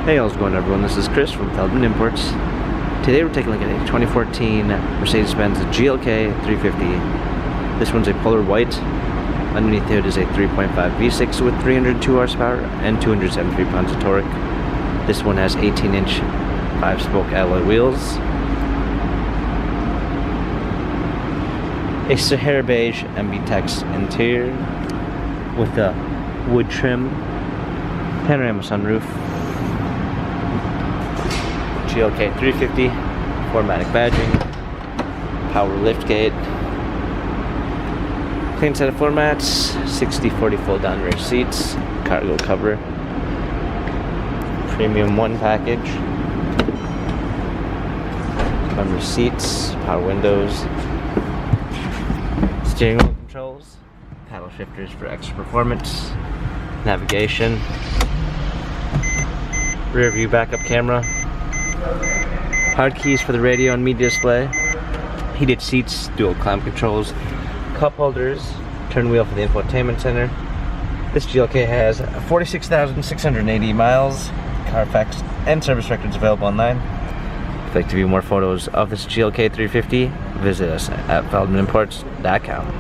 Hey, how's it going, everyone? This is Chris from Feldmann Imports. Today we're taking a look at a 2014 Mercedes-Benz GLK 350. This one's a polar white. Underneath it is a 3.5 V6 with 302 horsepower and 273 pounds of torque. This one has 18-inch 5-spoke alloy wheels. A Sahara beige MB-Tex interior with a wood trim, panorama sunroof. GLK 350, 4MATIC badging, power liftgate, clean set of floor mats, 60/40 fold down rear seats, cargo cover, premium 1 package, memory seats, power windows, steering wheel controls, paddle shifters for extra performance, navigation, rear view backup camera, hard keys for the radio and media display, heated seats, dual climate controls, cup holders, turn wheel for the infotainment center. This GLK has 46,680 miles, Carfax and service records available online. If you'd like to view more photos of this GLK 350, visit us at feldmanimports.com.